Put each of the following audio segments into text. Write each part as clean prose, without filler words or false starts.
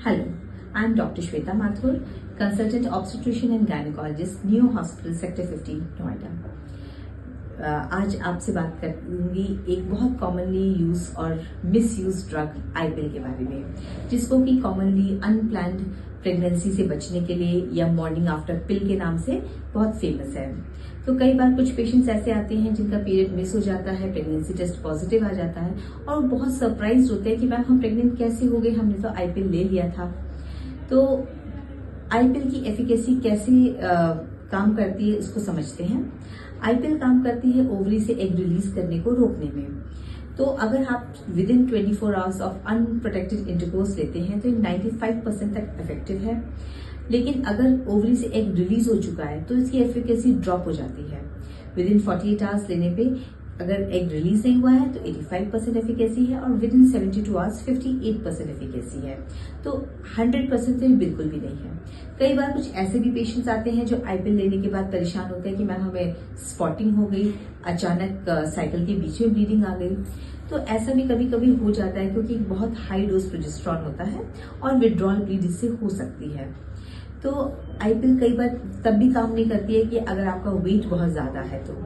Hello, I am Dr. Shweta Mathur, consultant obstetrician and gynecologist, Neo Hospital Sector 50, Noida. आज आपसे बात करूंगी एक बहुत कॉमनली यूज और मिस यूज ड्रग आईपिल के बारे में, जिसको कि कॉमनली अनप्लान्ड प्रेगनेंसी से बचने के लिए या मॉर्निंग आफ्टर पिल के नाम से बहुत फेमस है। तो कई बार कुछ पेशेंट्स ऐसे आते हैं जिनका पीरियड मिस हो जाता है, प्रेगनेंसी टेस्ट पॉजिटिव आ जाता है और बहुत सरप्राइज होते हैं कि मैम हम प्रेग्नेंट कैसे हो गए, हमने तो आईपिल ले लिया था। तो आईपिल की एफिकेसी कैसे काम करती है इसको समझते हैं। आईपिल काम करती है ओवरी से एग रिलीज करने को रोकने में। तो अगर आप with in 24 hours of unprotected intercourse लेते हैं तो 95% तक इफेक्टिव है। लेकिन अगर ओवरी से एग रिलीज हो चुका है तो इसकी एफिकेसी ड्रॉप हो जाती है। विद इन 48 आवर्स लेने पे अगर एग रिलीज नहीं हुआ है तो 85% एफिकेसी है और विद इन 72 आवर्स 58% एफिकेसी है। तो 100% तो ये बिल्कुल भी नहीं है। कई बार कुछ ऐसे भी पेशेंट्स आते हैं जो आईपिल लेने के बाद परेशान होते हैं कि मैम हमें स्पॉटिंग हो गई, अचानक साइकिल के बीच में ब्लीडिंग आ गई। तो ऐसा भी कभी कभी हो जाता है क्योंकि बहुत हाई डोज प्रोजेस्टेरॉन होता है और विड्रॉल ब्लीड इससे हो सकती है। तो आईपिल कई बार तब भी काम नहीं करती है कि अगर आपका वेट बहुत ज्यादा है। तो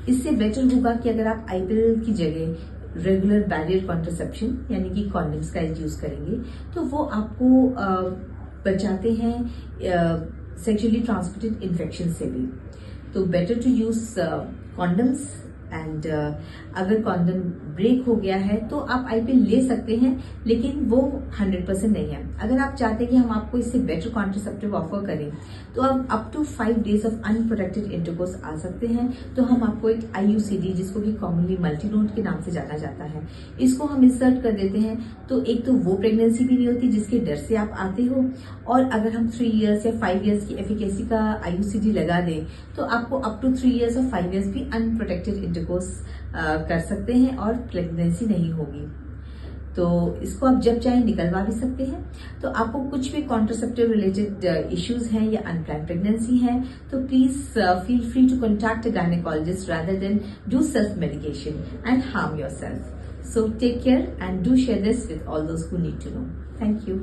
इससे बेटर होगा कि अगर आप आईपिल की जगह रेगुलर बैरियर कॉन्ट्रासेप्शन यानी कि कॉन्डम्स का यूज करेंगे तो वो आपको बचाते हैं सेक्सुअली ट्रांसमिटेड इन्फेक्शन से भी। तो better to use condoms and अगर कॉन्डम ब्रेक हो गया है तो आप आईपिल ले सकते हैं, लेकिन वो 100% नहीं है। अगर आप चाहते हैं कि हम आपको इससे बेटर कॉन्ट्रासेप्टिव ऑफर करें तो आप up to 5 days off unprotected intercourse आ सकते हैं। तो हम आपको एक IUCD, जिसको कि कॉमनली मल्टीनोड के नाम से जाना जाता है, इसको हम इंसर्ट कर देते हैं। तो एक तो वो प्रेगनेंसी भी नहीं होती जिसके डर से आप आते हो, और अगर हम 3 इयर्स या 5 इयर्स की एफिकेसी का IUCD लगा दें तो आपको अप टू 3 इयर्स और 5 इयर्स भी अनप्रोटेक्टेड इंटरकोर्स कर सकते हैं और प्रेगनेंसी नहीं होगी। तो इसको आप जब चाहे निकलवा भी सकते हैं। तो आपको कुछ भी कॉन्ट्रासेप्टिव रिलेटेड इश्यूज हैं या अनप्लान्ड प्रेगनेंसी है तो please feel free to contact a gynaecologist rather than do self medication and harm yourself. So take care and do share this with all those who need to know. Thank you.